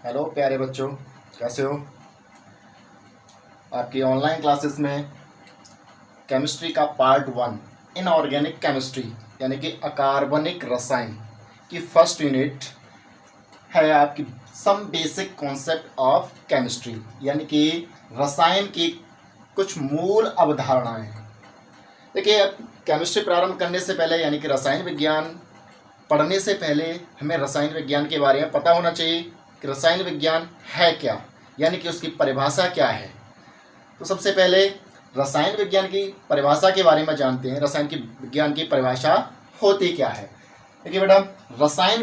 Hello प्यारे बच्चों, कैसे हो। आपकी ऑनलाइन क्लासेस में केमिस्ट्री का पार्ट 1 इनऑर्गेनिक केमिस्ट्री यानी कि अकार्बनिक रसायन की फर्स्ट यूनिट है आपकी some basic concept of chemistry यानी कि रसायन की कुछ मूल अवधारणाएं। देखिए, केमिस्ट्री प्रारंभ करने से पहले यानी कि रसायन विज्ञान पढ़ने से पहले हमें रसायन विज्ञान के बारे में पता होना चाहिए कि रसायन विज्ञान है क्या, यानी कि उसकी परिभाषा क्या है। तो सबसे पहले रसायन विज्ञान की परिभाषा के बारे में जानते हैं। रसायन की विज्ञान की परिभाषा होती क्या है। देखिए बेटा, रसायन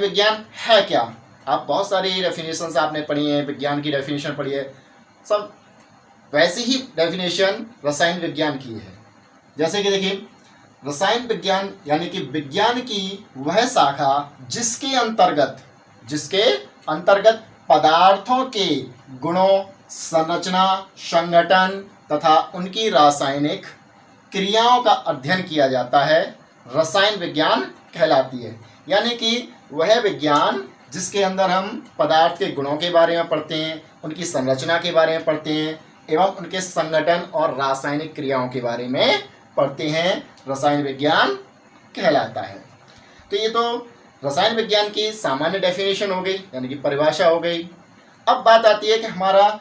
विज्ञान है क्या। आप बहुत सारी डेफिनेशन आपने पढ़ी है, विज्ञान की डेफिनेशन पढ़ी है, सब वैसी ही डेफिनेशन रसायन विज्ञान की है। जैसे कि देखिए, रसायन विज्ञान यानी कि विज्ञान की वह शाखा जिसके अंतर्गत पदार्थों के गुणों, संरचना, संगठन तथा उनकी रासायनिक क्रियाओं का अध्ययन किया जाता है, रसायन विज्ञान कहलाती है। यानी कि वह विज्ञान जिसके अंदर हम पदार्थ के गुणों के बारे में पढ़ते हैं, उनकी संरचना के बारे में पढ़ते हैं एवं उनके संगठन और रासायनिक क्रियाओं के बारे में पढ़ते हैं, रसायन विज्ञान कहलाता है। तो ये तो रसायन विज्ञान की सामान्य डेफिनेशन हो गई, यानी कि परिभाषा हो गई। अब बात आती है कि हमारा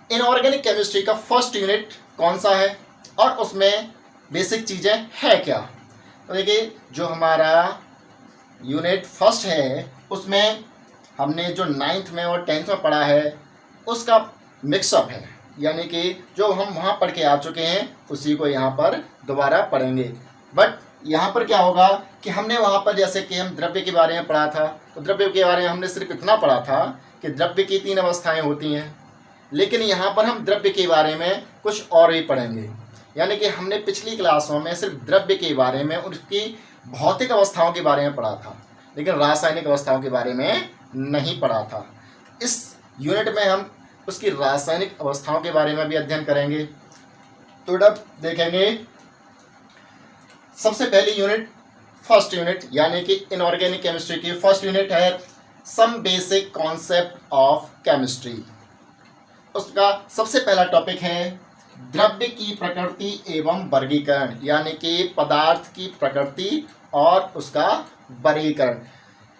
इनऑर्गेनिक केमिस्ट्री का फर्स्ट यूनिट कौन सा है और उसमें बेसिक चीज़ें है क्या। तो देखिए, जो हमारा यूनिट फर्स्ट है उसमें हमने जो 9th में और 10th में पढ़ा है उसका मिक्सअप है, यानी कि जो हम वहाँ पढ़ के आ चुके हैं उसी को यहाँ पर दोबारा पढ़ेंगे। बट यहाँ पर क्या होगा कि हमने वहाँ पर जैसे कि हम द्रव्य के बारे में पढ़ा था, तो द्रव्य के बारे में हमने सिर्फ इतना पढ़ा था कि द्रव्य की 3 अवस्थाएं होती हैं, लेकिन यहाँ पर हम द्रव्य के बारे में कुछ और भी पढ़ेंगे। यानी कि हमने पिछली क्लासों में सिर्फ द्रव्य के बारे में उसकी भौतिक अवस्थाओं के बारे में पढ़ा था, लेकिन रासायनिक अवस्थाओं के बारे में नहीं पढ़ा था। इस यूनिट में हम उसकी रासायनिक अवस्थाओं के बारे में भी अध्ययन करेंगे। तो अब देखेंगे, सबसे पहली यूनिट फर्स्ट यूनिट यानी कि इनऑर्गेनिक केमिस्ट्री की फर्स्ट यूनिट है some basic concept of chemistry. उसका सबसे पहला टॉपिक है द्रव्य की प्रकृति एवं वर्गीकरण, यानी कि पदार्थ की प्रकृति और उसका वर्गीकरण।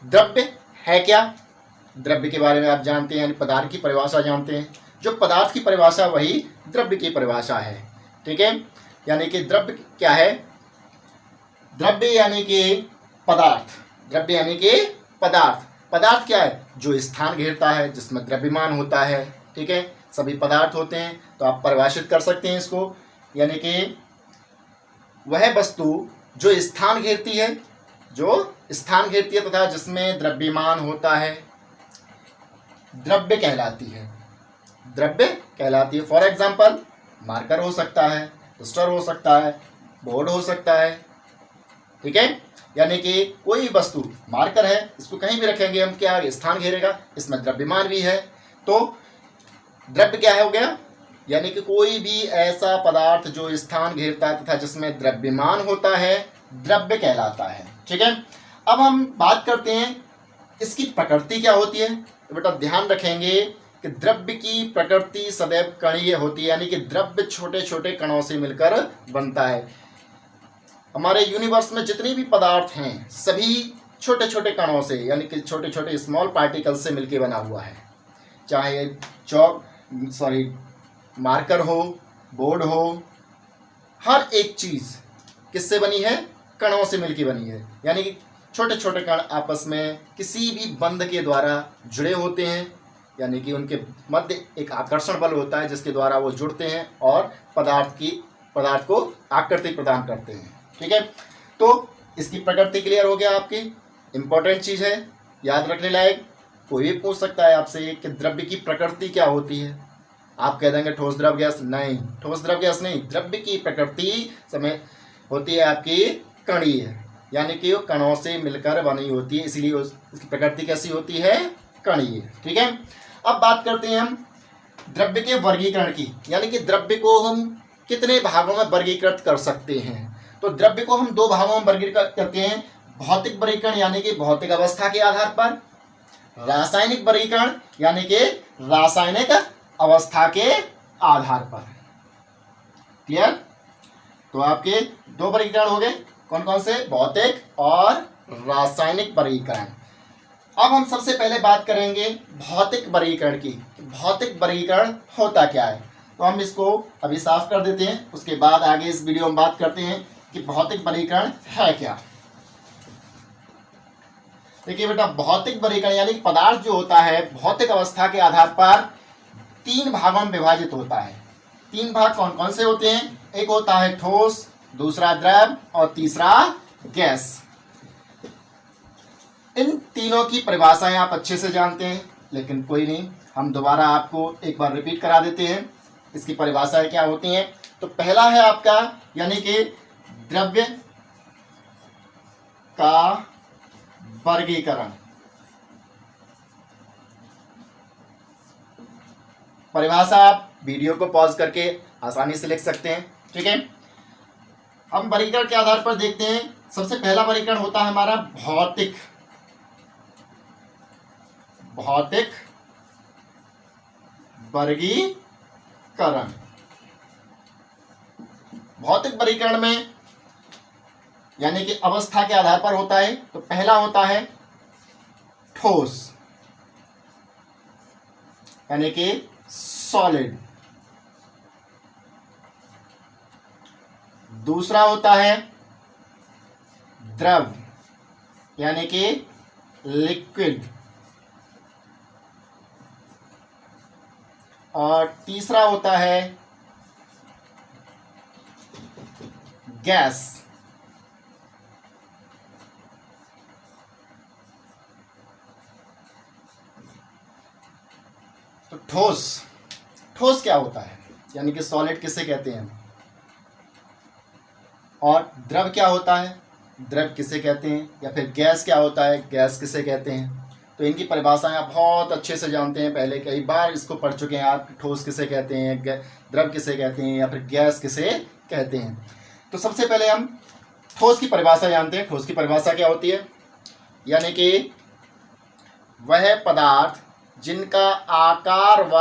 द्रव्य है क्या, द्रव्य के बारे में आप जानते हैं, यानी पदार्थ की परिभाषा जानते हैं। जो पदार्थ की परिभाषा वही द्रव्य की परिभाषा है, ठीक है। यानी कि द्रव्य क्या है, द्रव्य यानी कि पदार्थ क्या है, जो स्थान घेरता है, जिसमें द्रव्यमान होता है, ठीक है। सभी पदार्थ होते हैं, तो आप परिभाषित कर सकते हैं इसको, यानी कि वह वस्तु जो स्थान घेरती है तथा जिसमें द्रव्यमान होता है, द्रव्य कहलाती है। फॉर एग्जाम्पल, मार्कर हो सकता है, रजिस्टर हो सकता है, बोर्ड हो सकता है, ठीक है। यानी कि कोई वस्तु, मार्कर है, इसको कहीं भी रखेंगे हम, क्या स्थान घेरेगा, इसमें द्रव्यमान भी है, तो द्रव्य क्या हो गया, यानी कि कोई भी ऐसा पदार्थ जो स्थान घेरता है तथा जिसमें द्रव्यमान होता है, द्रव्य कहलाता है, ठीक है। अब हम बात करते हैं इसकी प्रकृति क्या होती है। तो बेटा ध्यान रखेंगे कि द्रव्य की प्रकृति सदैव कणीय होती है, यानी कि द्रव्य छोटे छोटे कणों से मिलकर बनता है। हमारे यूनिवर्स में जितने भी पदार्थ हैं सभी छोटे छोटे कणों से, यानी कि छोटे छोटे स्मॉल पार्टिकल से मिलकर बना हुआ है। चाहे मार्कर हो, बोर्ड हो, हर एक चीज किससे बनी है, कणों से मिलकर बनी है। यानी कि छोटे छोटे कण आपस में किसी भी बंध के द्वारा जुड़े होते हैं, यानी कि उनके मध्य एक आकर्षण बल होता है जिसके द्वारा वो जुड़ते हैं और पदार्थ को आकृति प्रदान करते हैं, ठीक है। तो इसकी प्रकृति क्लियर हो गया आपकी। इंपॉर्टेंट चीज है, याद रखने लायक। कोई भी पूछ सकता है आपसे कि द्रव्य की प्रकृति क्या होती है, आप कह देंगे ठोस द्रव गैस। नहीं, ठोस द्रव गैस नहीं, द्रव्य की प्रकृति समय होती है आपकी कणीय, यानी कि वो कणों से मिलकर बनी होती है, इसीलिए उसकी प्रकृति कैसी होती है, कणीय, ठीक है। अब बात करते हैं हम द्रव्य के वर्गीकरण की, यानी कि द्रव्य को हम कितने भागों में वर्गीकृत कर सकते हैं। तो द्रव्य को हम 2 भागों में वर्गीकृत करते हैं, भौतिक वर्गीकरण यानी कि भौतिक अवस्था के आधार पर, रासायनिक वर्गीकरण यानी कि रासायनिक अवस्था के आधार पर। क्लियर? तो आपके दो वर्गीकरण हो गए, कौन कौन से? भौतिक और रासायनिक वर्गीकरण। अब हम सबसे पहले बात करेंगे भौतिक वर्गीकरण की। भौतिक वर्गीकरण होता क्या है, तो हम इसको अभी साफ कर देते हैं, उसके बाद आगे इस वीडियो में बात करते हैं कि भौतिक वर्गीकरण है क्या। देखिए बेटा, भौतिक वर्गीकरण यानी पदार्थ जो होता है भौतिक अवस्था के आधार पर 3 भागों में विभाजित होता है। 3 भाग कौन कौन से होते हैं? एक होता है ठोस, दूसरा द्रव और तीसरा गैस। इन तीनों की परिभाषाएं आप अच्छे से जानते हैं, लेकिन कोई नहीं, हम दोबारा आपको एक बार रिपीट करा देते हैं इसकी परिभाषाएं क्या होती हैं। तो पहला है आपका यानी कि द्रव्य का वर्गीकरण। परिभाषा आप वीडियो को पॉज करके आसानी से लिख सकते हैं, ठीक है। हम वर्गीकरण के आधार पर देखते हैं। सबसे पहला वर्गीकरण होता है हमारा भौतिक वर्गीकरण। भौतिक वर्गीकरण में यानी कि अवस्था के आधार पर होता है। तो पहला होता है ठोस यानी कि सॉलिड। दूसरा होता है द्रव यानी कि लिक्विड। और तीसरा होता है गैस। तो ठोस क्या होता है यानी कि सॉलिड किसे कहते हैं, और द्रव क्या होता है, द्रव किसे कहते हैं, या फिर गैस क्या होता है, गैस किसे कहते हैं। तो इनकी परिभाषाएं आप बहुत अच्छे से जानते हैं, पहले कई बार इसको पढ़ चुके हैं आप। ठोस किसे कहते हैं, द्रव किसे कहते हैं, या फिर गैस किसे कहते हैं। तो सबसे पहले हम ठोस की परिभाषा जानते हैं। ठोस की परिभाषा क्या होती है, यानी कि वह पदार्थ जिनका आकार व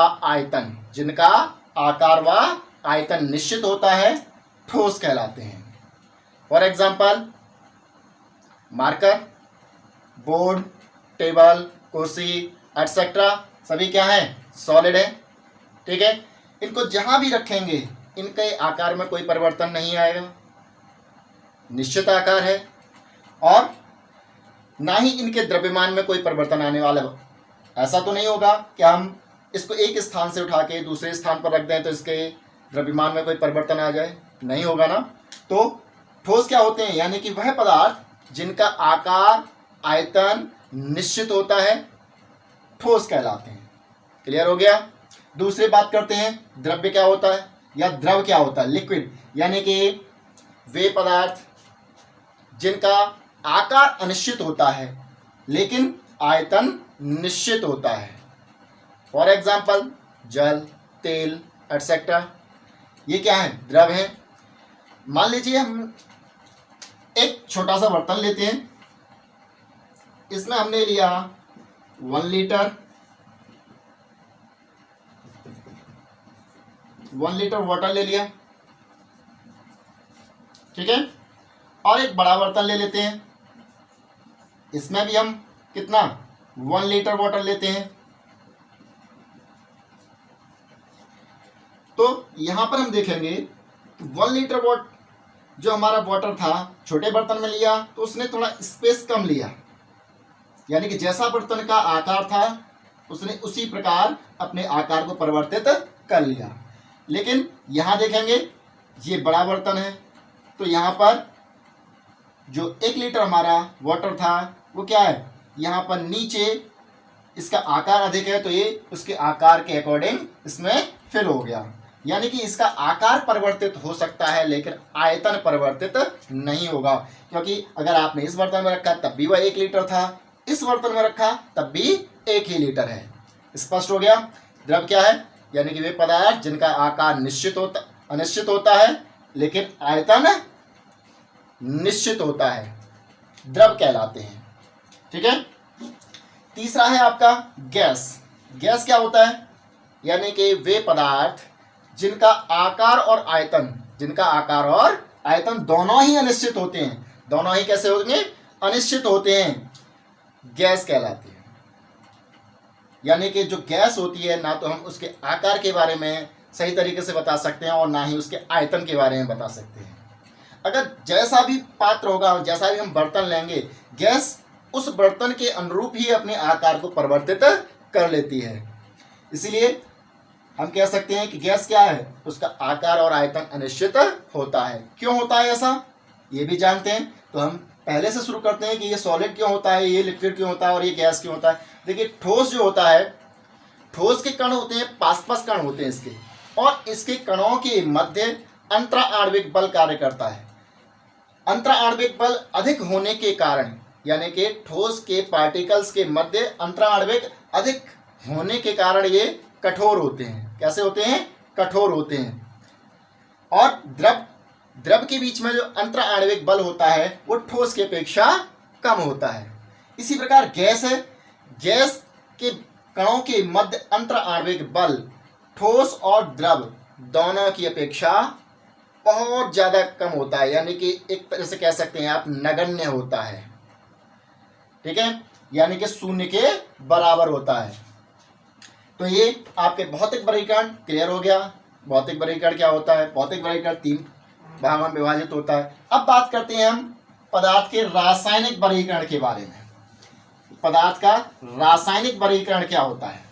आयतन निश्चित होता है ठोस कहलाते हैं। For example marker, board, table, कुर्सी एटसेट्रा सभी क्या है, सॉलिड है, ठीक है। इनको जहां भी रखेंगे इनके आकार में कोई परिवर्तन नहीं आएगा, निश्चित आकार है, और ना ही इनके द्रव्यमान में कोई परिवर्तन आने वाला। ऐसा तो नहीं होगा कि हम इसको एक स्थान से उठा के दूसरे स्थान पर रख दें तो इसके द्रव्यमान में कोई परिवर्तन आ जाए, नहीं होगा ना। तो ठोस क्या होते हैं, यानी कि वह पदार्थ जिनका आकार आयतन निश्चित होता है ठोस कहलाते हैं। क्लियर हो गया। दूसरी बात करते हैं द्रव्य क्या होता है या द्रव क्या होता है, लिक्विड, यानी कि वे पदार्थ जिनका आकार अनिश्चित होता है लेकिन आयतन निश्चित होता है। फॉर एग्जाम्पल जल, तेल एटसेट्रा, ये क्या है, द्रव है। मान लीजिए हम एक छोटा सा बर्तन लेते हैं, इसमें हमने लिया 1 लीटर वाटर ले लिया, ठीक है। और एक बड़ा बर्तन ले लेते हैं, इसमें भी हम कितना 1 लीटर वाटर लेते हैं। तो यहां पर हम देखेंगे 1 लीटर जो हमारा वाटर था छोटे बर्तन में लिया तो उसने थोड़ा स्पेस कम लिया, यानी कि जैसा बर्तन का आकार था उसने उसी प्रकार अपने आकार को परिवर्तित कर लिया। लेकिन यहां देखेंगे ये बड़ा बर्तन है, तो यहां पर जो 1 लीटर हमारा वाटर था वो क्या है, यहाँ पर नीचे इसका आकार अधिक है तो ये उसके आकार के अकॉर्डिंग इसमें फिल हो गया। यानी कि इसका आकार परिवर्तित हो सकता है लेकिन आयतन परिवर्तित नहीं होगा, क्योंकि अगर आपने इस बर्तन में रखा तब भी वह 1 लीटर था, इस बर्तन में रखा तब भी 1 ही लीटर है। स्पष्ट हो गया। द्रव क्या है, यानी कि वे पदार्थ जिनका आकार अनिश्चित होता है लेकिन आयतन निश्चित होता है, द्रव कहलाते हैं, ठीक है। तीसरा है आपका गैस। गैस क्या होता है? यानी कि वे पदार्थ जिनका आकार और आयतन दोनों ही अनिश्चित होते हैं। दोनों ही कैसे होंगे? अनिश्चित होते हैं, गैस कहलाती है। यानी कि जो गैस होती है ना तो हम उसके आकार के बारे में सही तरीके से बता सकते हैं और ना ही उसके आयतन के बारे में बता सकते हैं। अगर जैसा भी पात्र होगा, जैसा भी हम बर्तन लेंगे, गैस उस बर्तन के अनुरूप ही अपने आकार को परिवर्तित कर लेती है। इसीलिए हम कह सकते हैं कि गैस क्या है? उसका आकार और आयतन अनिश्चित होता है। क्यों होता है ऐसा, ये भी जानते हैं। तो हम पहले से शुरू करते हैं कि ये सॉलिड क्यों होता है, ये लिक्विड क्यों होता है और ये गैस क्यों होता है। देखिए, ठोस जो होता है, ठोस के कण होते हैं, पास कण होते हैं इसके, और इसके कणों के मध्य अंतरा आणविक बल कार्य करता है। अंतरा आणविक बल अधिक होने के कारण, यानी कि ठोस के पार्टिकल्स के मध्य अंतरा आणविक अधिक होने के कारण ये कठोर होते हैं। कैसे होते हैं? कठोर होते हैं। और द्रव के बीच में जो अंतरा आणविक बल होता है वो ठोस की अपेक्षा कम होता है। इसी प्रकार गैस है, गैस के कणों के मध्य अंतरा आणविक बल ठोस और द्रव दोनों की अपेक्षा बहुत ज्यादा कम होता है, यानी कि एक तरह से कह सकते हैं आप नगण्य होता है। ठीक है, यानी कि शून्य के बराबर होता है। तो ये आपके भौतिक वर्गीकरण क्लियर हो गया। भौतिक वर्गीकरण क्या होता है? भौतिक वर्गीकरण 3 भागों में विभाजित होता है। अब बात करते हैं हम पदार्थ के रासायनिक वर्गीकरण के बारे में। पदार्थ का रासायनिक वर्गीकरण क्या होता है?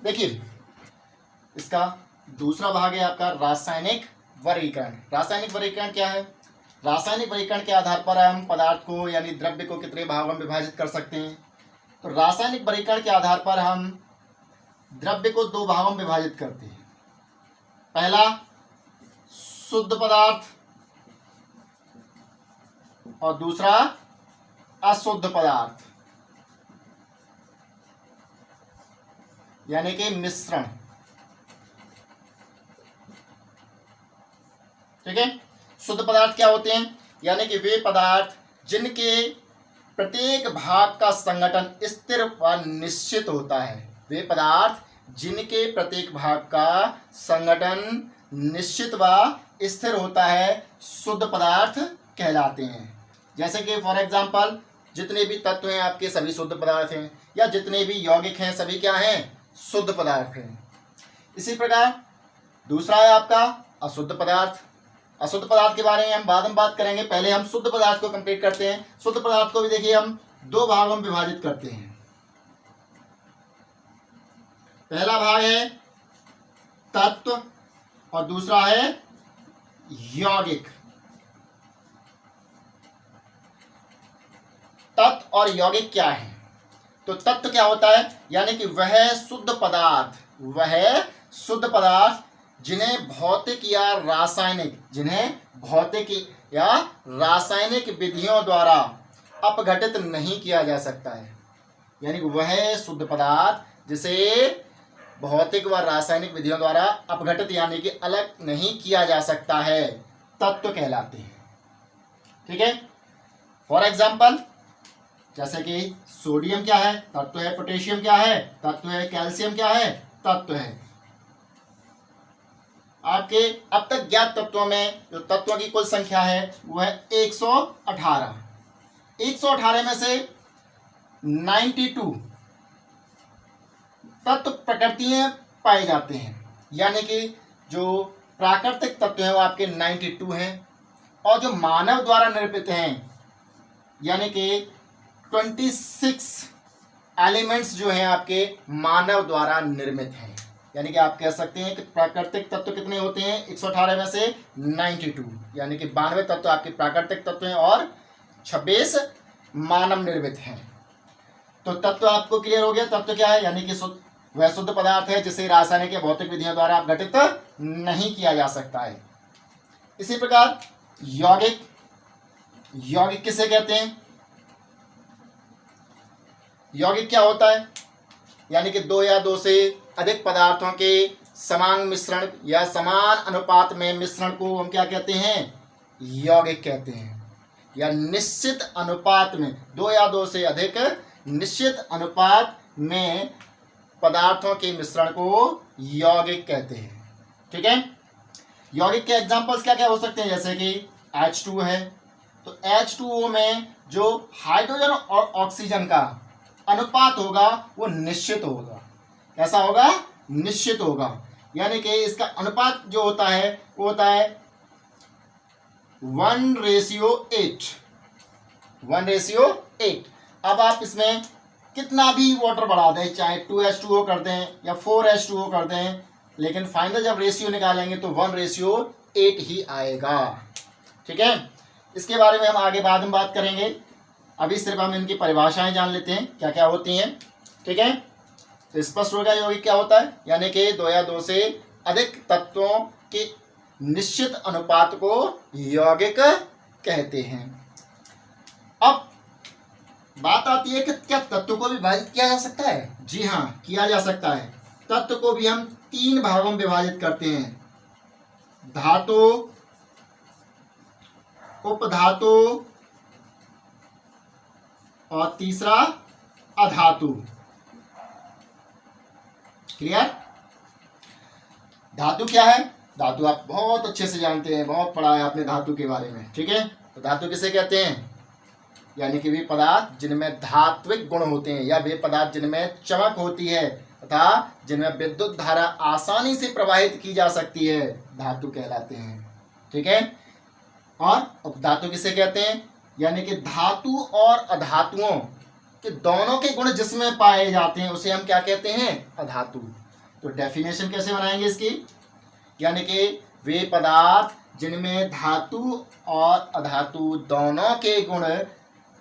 देखिए, इसका दूसरा भाग है आपका रासायनिक वर्गीकरण। रासायनिक वर्गीकरण क्या है? रासायनिक वर्गीकरण के आधार पर हम पदार्थ को यानी द्रव्य को कितने भागों में विभाजित कर सकते हैं। तो रासायनिक वर्गीकरण के आधार पर हम द्रव्य को 2 भागों में विभाजित करते हैं। पहला शुद्ध पदार्थ और दूसरा अशुद्ध पदार्थ, यानी कि मिश्रण। ठीक है, शुद्ध पदार्थ क्या होते हैं? यानी कि वे पदार्थ जिनके प्रत्येक भाग का संगठन स्थिर व निश्चित होता है। वे पदार्थ जिनके प्रत्येक भाग का संगठन निश्चित व स्थिर होता है शुद्ध पदार्थ कहलाते हैं। जैसे कि फॉर एग्जांपल जितने भी तत्व हैं आपके सभी शुद्ध पदार्थ हैं, या जितने भी यौगिक हैं सभी क्या हैं? शुद्ध पदार्थ हैं। इसी प्रकार दूसरा है आपका अशुद्ध पदार्थ। अशुद्ध पदार्थ के बारे में हम बाद में बात करेंगे, पहले हम शुद्ध पदार्थ को कंप्लीट करते हैं। शुद्ध पदार्थ को भी देखिए हम 2 भागों में विभाजित करते हैं। पहला भाग है तत्व और दूसरा है यौगिक। तत्व और यौगिक क्या है? तो तत्व क्या होता है? यानी कि वह शुद्ध पदार्थ जिन्हें भौतिक या रासायनिक विधियों द्वारा अपघटित नहीं किया जा सकता है। यानी कि वह शुद्ध पदार्थ जिसे भौतिक व रासायनिक विधियों द्वारा अपघटित यानी कि अलग नहीं किया जा सकता है, तत्व कहलाते हैं। ठीक है, फॉर एग्जाम्पल जैसे कि सोडियम क्या है? तत्व है। पोटेशियम क्या है? तत्व है। कैल्शियम क्या है? तत्व है। आपके अब तक ज्ञात तत्वों में जो तत्वों की कुल संख्या है वो है 118। 118 में से 92 तत्व प्रकृतियां पाए जाते हैं। यानी कि जो प्राकृतिक तत्व हैं वो आपके 92 हैं, और जो मानव द्वारा निर्मित हैं यानी कि 26 एलिमेंट्स जो हैं आपके मानव द्वारा निर्मित हैं। यानी कि आप कह सकते हैं कि प्राकृतिक तत्व कितने होते हैं? 118 में से 92, यानी कि 92 तत्व आपके प्राकृतिक तत्व हैं और 26 मानव निर्मित हैं। तो तत्व आपको क्लियर हो गया। तत्व क्या है? यानी कि वह शुद्ध पदार्थ है जिसे रासायनिक या भौतिक विधियों द्वारा अपघटित नहीं किया जा सकता है। इसी प्रकार यौगिक किसे कहते हैं? यौगिक क्या होता है? यानी कि 2 या 2 से अधिक पदार्थों के समान मिश्रण या समान अनुपात में मिश्रण को हम क्या कहते हैं? यौगिक कहते हैं। या निश्चित अनुपात में 2 या 2 से अधिक निश्चित अनुपात में पदार्थों के मिश्रण को यौगिक कहते हैं। ठीक है, यौगिक के एग्जांपल्स क्या क्या हो सकते हैं, जैसे कि H2 है, तो H2O में जो हाइड्रोजन और ऑक्सीजन का अनुपात होगा वो निश्चित होगा। कैसा होगा? निश्चित होगा। यानी कि इसका अनुपात जो होता है वो होता है 1:8। 1:8। अब आप इसमें कितना भी वाटर बढ़ा दें, चाहे 2H2O कर दें या 4H2O कर दें, लेकिन फाइनल जब रेशियो निकालेंगे तो 1:8 ही आएगा। ठीक है, इसके बारे में हम आगे बाद में बात करेंगे। अभी सिर्फ हम इनकी परिभाषाएं जान लेते हैं क्या क्या होती हैं। ठीक है, तो स्पष्ट हो गया यौगिक क्या होता है, यानी कि दो या दो से अधिक तत्वों के निश्चित अनुपात को यौगिक कहते हैं। अब बात आती है कि क्या तत्व को विभाजित किया जा सकता है? जी हाँ, किया जा सकता है। तत्व को भी हम 3 भागों में विभाजित करते हैं, धातु, उपधातु और तीसरा अधातु। क्लियर? धातु क्या है? धातु आप बहुत अच्छे से जानते हैं, बहुत पढ़ा है आपने धातु के बारे में। ठीक है, तो धातु किसे कहते हैं? यानी कि वे पदार्थ जिनमें धात्विक गुण होते हैं या वे पदार्थ जिनमें चमक होती है तथा जिनमें विद्युत धारा आसानी से प्रवाहित की जा सकती है, धातु कहलाते हैं। ठीक है, और उपधातु किसे कहते हैं? यानी कि धातु और अधातुओं के दोनों के गुण जिसमें पाए जाते हैं उसे हम क्या कहते हैं? अधातु। तो डेफिनेशन कैसे बनाएंगे इसकी? यानी कि वे पदार्थ जिनमें धातु और अधातु दोनों के गुण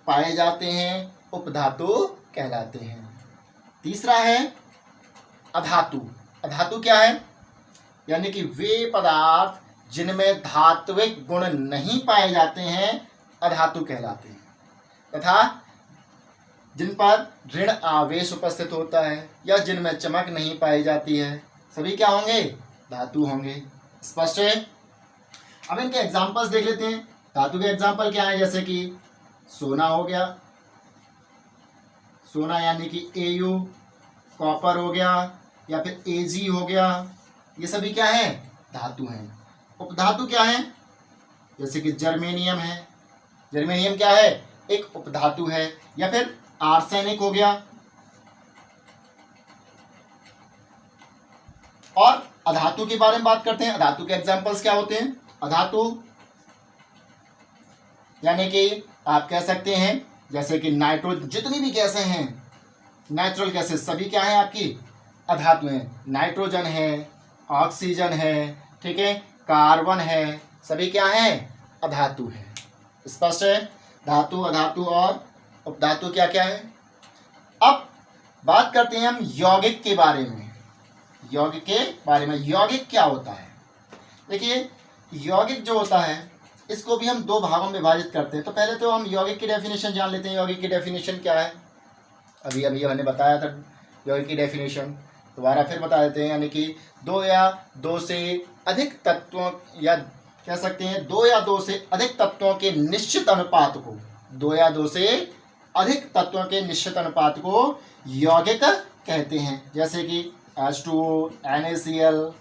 पाए जाते हैं उपधातु कहलाते हैं। तीसरा है अधातु। अधातु क्या है? यानी कि वे पदार्थ जिनमें धात्विक गुण नहीं पाए जाते हैं अधातु कहलाते हैं, तथा जिन पर ऋण आवेश उपस्थित होता है या जिनमें चमक नहीं पाई जाती है, सभी क्या होंगे? धातु होंगे। स्पष्ट है? अब इनके एग्जांपल्स देख लेते हैं। धातु के एग्जांपल क्या है? जैसे कि सोना हो गया, सोना यानी कि Au, कॉपर हो गया या फिर Ag हो गया, ये सभी क्या है? धातु हैं। उपधातु क्या है? जैसे कि जर्मेनियम है, जर्मेनियम क्या है? एक उपधातु है। या फिर आर्सेनिक हो गया। और अधातु के बारे में बात करते हैं। अधातु के एग्जांपल्स क्या होते हैं? अधातु यानी कि आप कह सकते हैं जैसे कि नाइट्रोजन, जितनी भी गैसें हैं नेचुरल गैसेस सभी क्या है? आपकी अधातु हैं। नाइट्रोजन है, ऑक्सीजन है, ठीक है, कार्बन है, सभी क्या है? अधातु है। स्पष्ट है? धातु, अधातु और उपधातु क्या क्या है। अब बात करते हैं हम यौगिक के बारे में। यौगिक के बारे में, यौगिक क्या होता है? देखिए, यौगिक जो होता है इसको भी हम 2 भागों में विभाजित करते हैं। तो पहले तो हम यौगिक की डेफिनेशन जान लेते हैं। यौगिक की डेफिनेशन क्या है? अभी मैंने बताया था यौगिक की डेफिनेशन, दोबारा फिर बता देते हैं। यानी कि 2 या 2 से अधिक तत्वों, या कह सकते हैं 2 या 2 से अधिक तत्वों के निश्चित अनुपात को, 2 या 2 से अधिक तत्वों के निश्चित अनुपात को यौगिक कहते हैं। जैसे कि H2O, NaCl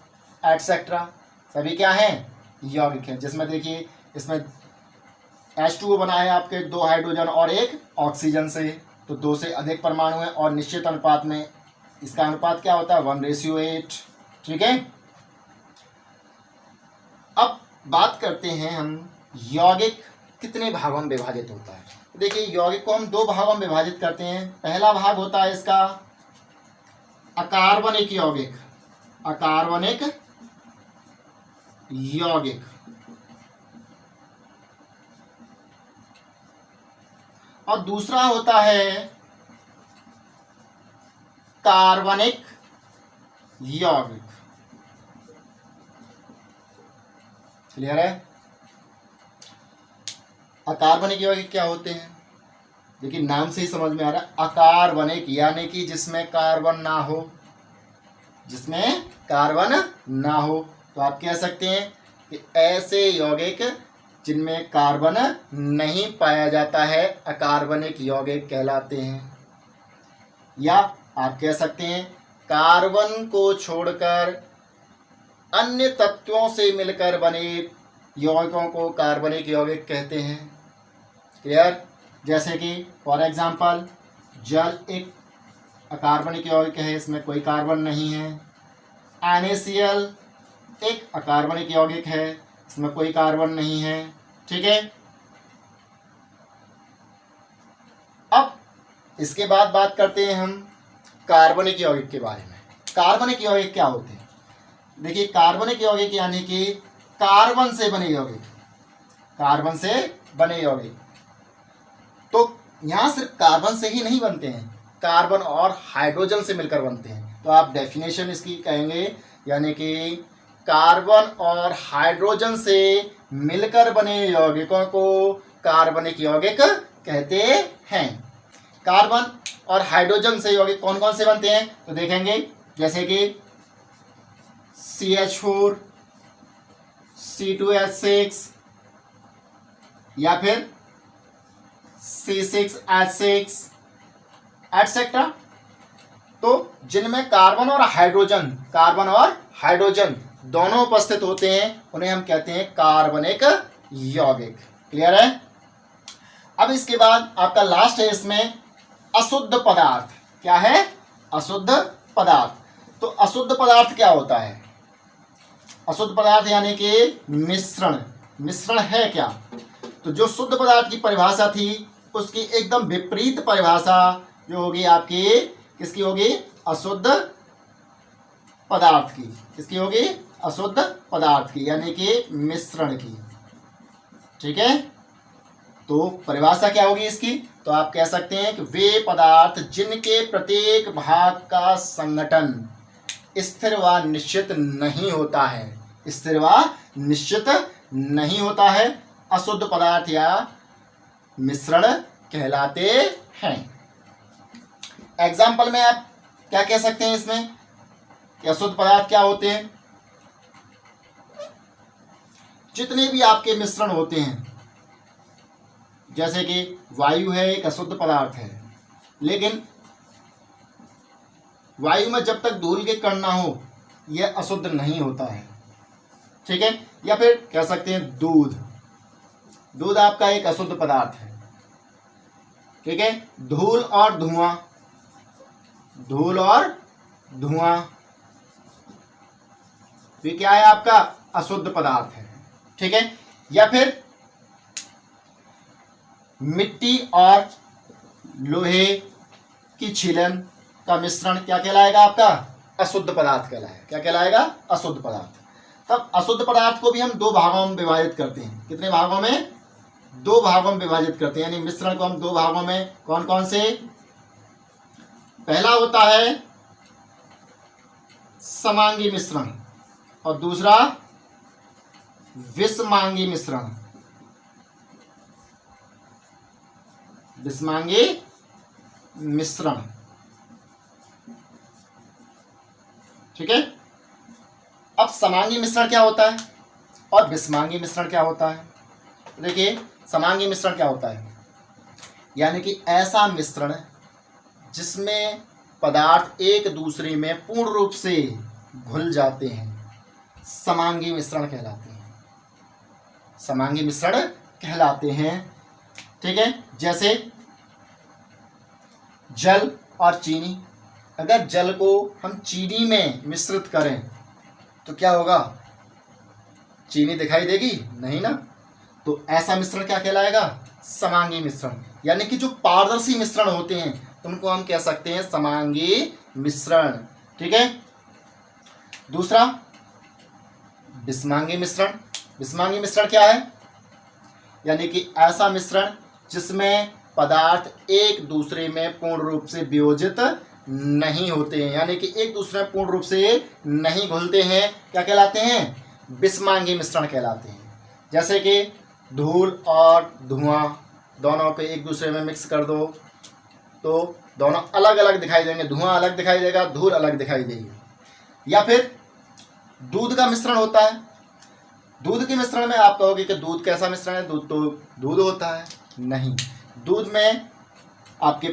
एटसेट्रा, सभी क्या हैं? यौगिक हैं। जिसमें देखिए इसमें H2O बना है आपके 2 हाइड्रोजन और 1 ऑक्सीजन से, तो 2 से अधिक परमाणु हैं और निश्चित अनुपात में इसका अनुपात क्या होता है? 1:8। ठीक है, अब बात करते हैं हम यौगिक कितने भागों में विभाजित होता है। देखिए, यौगिक को हम 2 भागों में विभाजित करते हैं। पहला भाग होता है इसका अकार्बनिक यौगिक, अकार्बनिक यौगिक, और दूसरा होता है कार्बनिक यौगिक। क्लियर है? अकार्बनिक यौगिक क्या होते हैं? देखिए, नाम से ही समझ में आ रहा है। अकार्बनिक यानी कि जिसमें कार्बन ना हो, जिसमें कार्बन ना हो। तो आप कह सकते हैं कि ऐसे यौगिक जिनमें कार्बन नहीं पाया जाता है अकार्बनिक यौगिक कहलाते हैं। या आप कह सकते हैं कार्बन को छोड़कर अन्य तत्वों से मिलकर बने यौगिकों को कार्बनिक यौगिक कहते हैं। क्लियर? जैसे कि फॉर एग्जांपल जल एक अकार्बनिक यौगिक है, इसमें कोई कार्बन नहीं है। NaCl एक अकार्बनिक यौगिक है, इसमें कोई कार्बन नहीं है। ठीक है, अब इसके बाद बात करते हैं हम कार्बनिक यौगिक के बारे में। कार्बनिक यौगिक क्या होते हैं? देखिए, कार्बनिक यौगिक यानी कि कार्बन से बने यौगिक, कार्बन से बने यौगिक। तो यहाँ सिर्फ कार्बन से ही नहीं बनते हैं, कार्बन और हाइड्रोजन से मिलकर बनते हैं। तो आप डेफिनेशन इसकी कहेंगे, यानी कि कार्बन और हाइड्रोजन से मिलकर बने यौगिकों को कार्बनिक यौगिक कहते हैं। कार्बन और हाइड्रोजन से यौगिक कौन कौन से बनते हैं तो देखेंगे, जैसे कि CH4, C2H6 या फिर C6H6 एटसेट्रा। तो जिनमें कार्बन और हाइड्रोजन दोनों उपस्थित होते हैं, उन्हें हम कहते हैं कार्बनिक यौगिक। क्लियर है? अब इसके बाद आपका लास्ट है इसमें अशुद्ध पदार्थ। क्या है? अशुद्ध पदार्थ। तो अशुद्ध पदार्थ क्या होता है? अशुद्ध पदार्थ यानी कि मिश्रण है क्या? तो जो शुद्ध पदार्थ की परिभाषा थी उसकी एकदम विपरीत परिभाषा जो होगी आपकी, किसकी होगी? अशुद्ध पदार्थ की। किसकी होगी? अशुद्ध पदार्थ की, यानी कि मिश्रण की। ठीक है, तो परिभाषा क्या होगी इसकी? तो आप कह सकते हैं कि वे पदार्थ जिनके प्रत्येक भाग का संगठन स्थिर व निश्चित नहीं होता है, स्थिर व निश्चित नहीं होता है, अशुद्ध पदार्थ या मिश्रण कहलाते हैं। एग्जाम्पल में आप क्या कह सकते हैं इसमें कि अशुद्ध पदार्थ क्या होते हैं? जितने भी आपके मिश्रण होते हैं, जैसे कि वायु है, एक अशुद्ध पदार्थ है, लेकिन वायु में जब तक धूल के कण ना हो यह अशुद्ध नहीं होता है। ठीक है, या फिर कह सकते हैं दूध आपका एक अशुद्ध पदार्थ है। ठीक है, धूल और धुआं ये क्या है? आपका अशुद्ध पदार्थ है। ठीक है, या फिर मिट्टी और लोहे की छीलन का मिश्रण क्या कहलाएगा? आपका अशुद्ध पदार्थ कहलाएगा। क्या कहलाएगा? अशुद्ध पदार्थ। तब अशुद्ध पदार्थ को भी हम दो भागों में विभाजित करते हैं। कितने भागों में? दो भागों में विभाजित करते हैं, यानी मिश्रण को हम दो भागों में। कौन कौन से? पहला होता है समांगी मिश्रण और दूसरा विषमांगी मिश्रण। विषमांगी मिश्रण। ठीक है, अब समांगी मिश्रण क्या होता है और विषमांगी मिश्रण क्या होता है? देखिए, समांगी मिश्रण क्या होता है? यानी कि ऐसा मिश्रण जिसमें पदार्थ एक दूसरे में पूर्ण रूप से घुल जाते हैं, समांगी मिश्रण कहलाते हैं। समांगी मिश्रण कहलाते हैं। ठीक है, जैसे जल और चीनी। अगर जल को हम चीनी में मिश्रित करें तो क्या होगा? चीनी दिखाई देगी? नहीं ना। तो ऐसा मिश्रण क्या कहलाएगा? समांगी मिश्रण। यानी कि जो पारदर्शी मिश्रण होते हैं उनको हम कह सकते हैं समांगी मिश्रण। ठीक है, दूसरा विषमांगी मिश्रण। विषमांगी मिश्रण क्या है? यानी कि ऐसा मिश्रण जिसमें पदार्थ एक दूसरे में पूर्ण रूप से वियोजित नहीं होते हैं, यानी कि एक दूसरे में पूर्ण रूप से नहीं घुलते हैं। क्या कहलाते हैं? विषमांगी मिश्रण कहलाते हैं। जैसे कि धूल और धुआं दोनों को एक दूसरे में मिक्स कर दो तो दोनों अलग अलग दिखाई देंगे। धुआं अलग दिखाई देगा, धूल अलग दिखाई देगी। या फिर दूध का मिश्रण होता है। दूध के मिश्रण में आप कहोगे कि दूध कैसा मिश्रण है? दूध तो दूध होता है। नहीं, दूध में आपके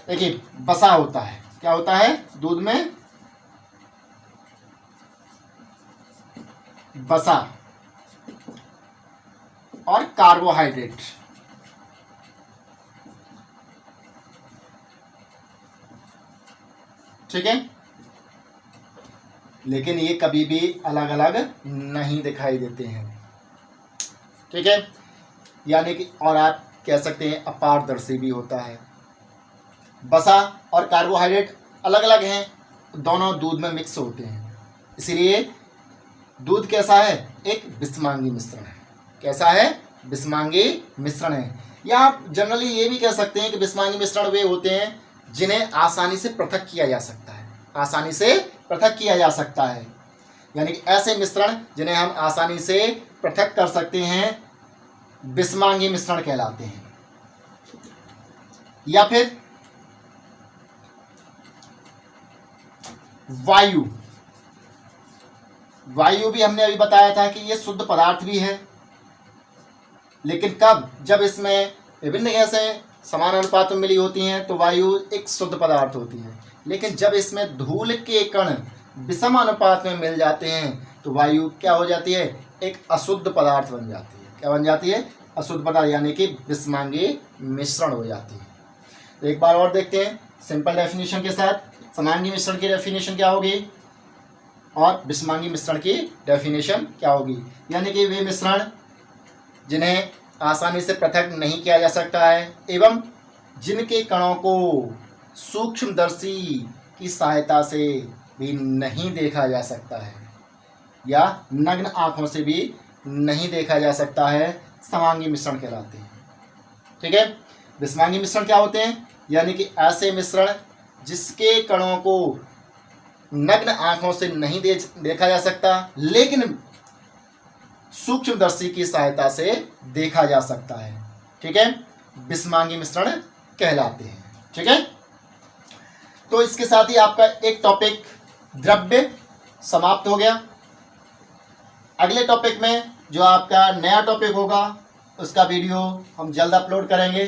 देखिए बसा होता है, क्या होता है दूध में, बसा और कार्बोहाइड्रेट। ठीक है, लेकिन ये कभी भी अलग अलग नहीं दिखाई देते हैं। ठीक है, यानी कि और आप कह सकते हैं अपारदर्शी भी होता है। बसा और कार्बोहाइड्रेट अलग अलग हैं, दोनों दूध में मिक्स होते हैं, इसीलिए दूध कैसा है, एक बिस्मांगी मिश्रण है। कैसा है, बिस्मांगी मिश्रण है। या आप जनरली ये भी कह सकते हैं कि बिस्मांगी मिश्रण वे होते हैं जिन्हें आसानी से पृथक किया जा सकता है, आसानी से पृथक किया जा सकता है, यानी कि ऐसे मिश्रण जिन्हें हम आसानी से पृथक कर सकते हैं बिस्मांगी मिश्रण कहलाते हैं। या फिर वायु, वायु भी हमने अभी बताया था कि ये शुद्ध पदार्थ भी है, लेकिन कब, जब इसमें विभिन्न गैसें समान अनुपात में मिली होती हैं तो वायु एक शुद्ध पदार्थ होती है, लेकिन जब इसमें धूल के कण विषम अनुपात में मिल जाते हैं तो वायु क्या हो जाती है, एक अशुद्ध पदार्थ बन जाती है। क्या बन जाती है, अशुद्ध पदार्थ, यानी कि बिस्मांगी मिश्रण हो जाती है। तो एक बार और देखते हैं सिंपल डेफिनेशन के साथ, समांगी मिश्रण की डेफिनेशन क्या होगी और बिस्मांगी मिश्रण की डेफिनेशन क्या होगी। यानी कि वे मिश्रण जिन्हें आसानी से पृथक नहीं किया जा सकता है एवं जिनके कणों को सूक्ष्मदर्शी की सहायता से भी नहीं देखा जा सकता है या नग्न आंखों से भी नहीं देखा जा सकता है, समांगी मिश्रण कहलाते हैं। ठीक है, बिस्मांगी मिश्रण क्या होते हैं, यानी कि ऐसे मिश्रण जिसके कणों को नग्न आंखों से नहीं देखा जा सकता लेकिन सूक्ष्मदर्शी की सहायता से देखा जा सकता है। ठीक है, बिस्मांगी मिश्रण कहलाते हैं। ठीक है, तो इसके साथ ही आपका एक टॉपिक द्रव्य समाप्त हो गया। अगले टॉपिक में जो आपका नया टॉपिक होगा उसका वीडियो हम जल्द अपलोड करेंगे।